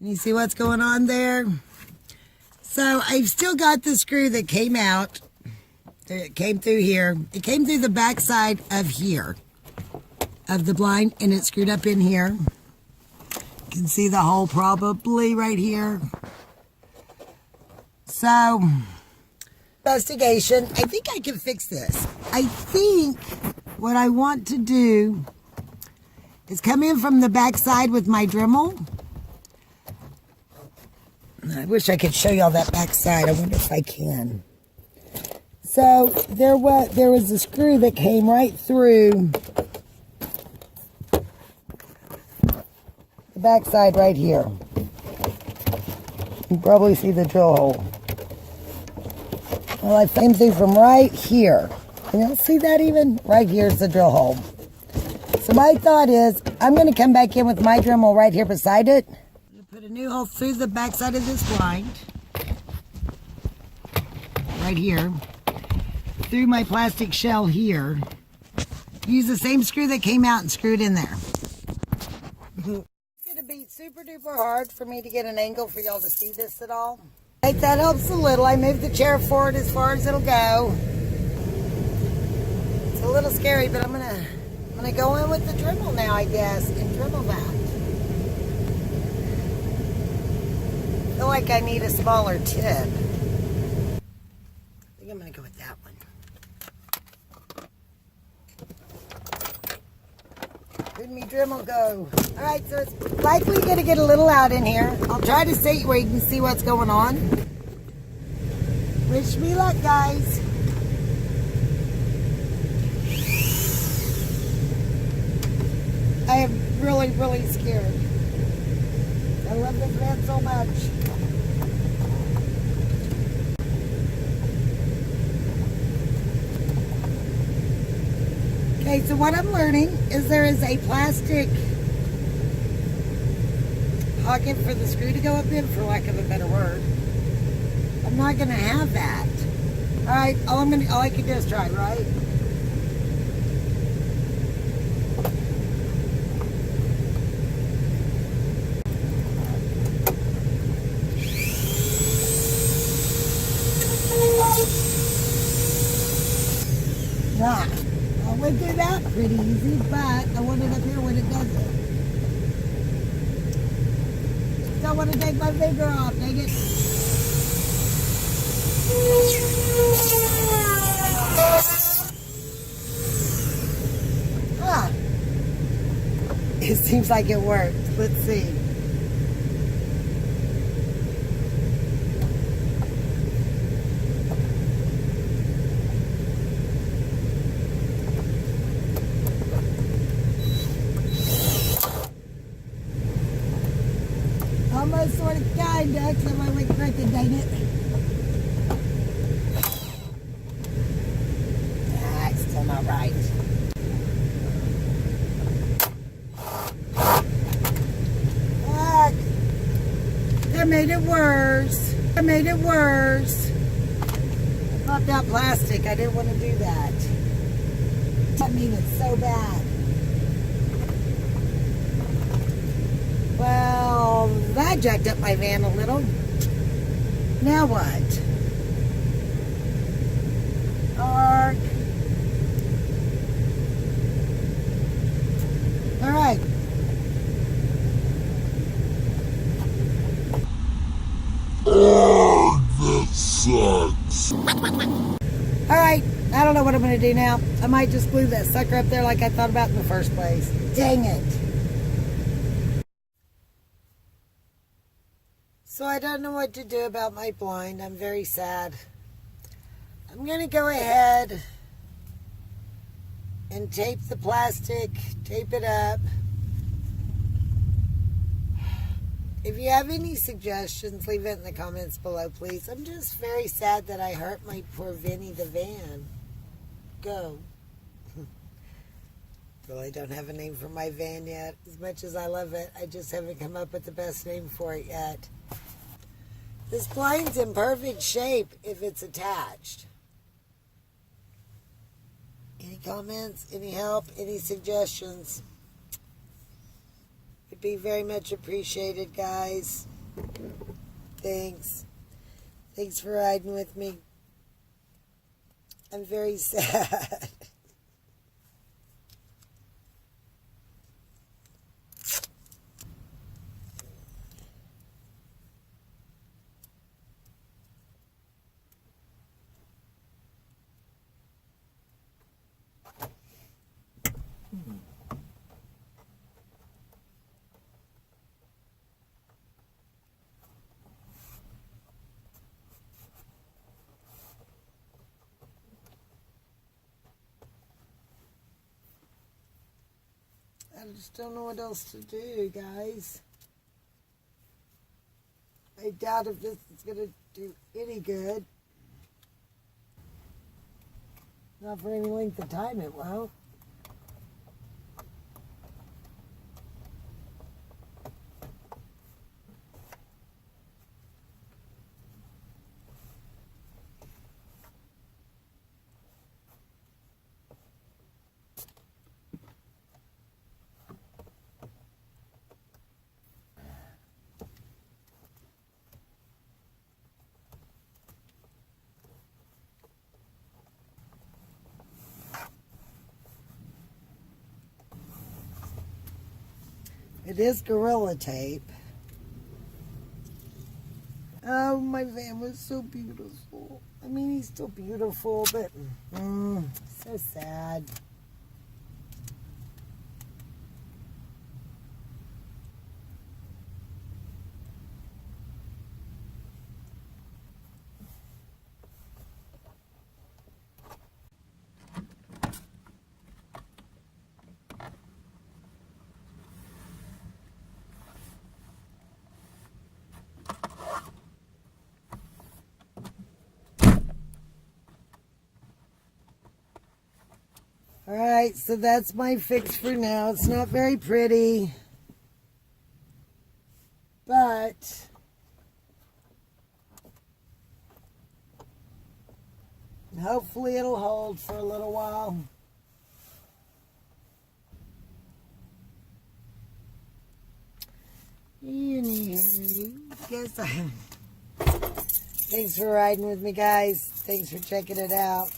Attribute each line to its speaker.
Speaker 1: Can you see what's going on there? So I've still got the screw that came out. It came through here. It came through the back side of here, of the blind, and it screwed up in here. You can see the hole probably right here. So, investigation. I think I can fix this. I think what I want to do is come in from the back side with my Dremel. I wish I could show y'all that back side. I wonder if I can. So there was a screw that came right through the back side right here. You can probably see the drill hole. Well, I came through from right here. Can you see that even? Right here's the drill hole. So my thought is, I'm going to come back in with my Dremel right here beside it. I'm going to put a new hole through the back side of this blind. Right here. Through my plastic shell here. Use the same screw that came out and screw it in there. It's going to be super duper hard for me to get an angle for y'all to see this at all. Right, that helps a little. I moved the chair forward as far as it'll go. It's a little scary, but I'm gonna go in with the Dremel now, I guess, and Dremel that. I feel like I need a smaller tip. I think I'm gonna go with that one. Where'd me Dremel go? All right, so it's likely gonna get a little out in here. I'll try to see where you can see what's going on. Wish me luck, guys. I am really, really scared. I love this van so much. Okay, so what I'm learning is there is a plastic pocket for the screw to go up in, for lack of a better word. I'm not gonna have that. All right, all I can do is try, right? Nah, I went through that pretty easy, but I want it up here when it doesn't. Don't want to take my finger off, dang it. Ah. It seems like it worked. Let's see. Almost sort of kinda, except I went crooked, dang it. Ah, it's still not right. Fuck. That made it worse. That made it worse. I popped out plastic. I didn't want to do that. I mean, it's so bad. Well, that jacked up my van a little. Now what? Arc. All right.
Speaker 2: Oh, that sucks.
Speaker 1: All right. I don't know what I'm going to do now. I might just glue that sucker up there like I thought about in the first place. Dang it. So I don't know what to do about my blind. I'm very sad. I'm going to go ahead and tape the plastic, tape it up. If you have any suggestions, leave it in the comments below, please. I'm just very sad that I hurt my poor Vinny the van. Go. Well, I don't have a name for my van yet. As much as I love it, I just haven't come up with the best name for it yet. This blind's in perfect shape if it's attached. Any comments, any help, any suggestions? It'd be very much appreciated, guys. Thanks. Thanks for riding with me. I'm very sad. I just don't know what else to do, guys. I doubt if this is going to do any good. Not for any length of time it won't. It is Gorilla Tape. Oh, my van was so beautiful. I mean, he's still beautiful, but so sad. Alright, so that's my fix for now. It's not very pretty, but hopefully it'll hold for a little while. Anywho, thanks for riding with me, guys. Thanks for checking it out.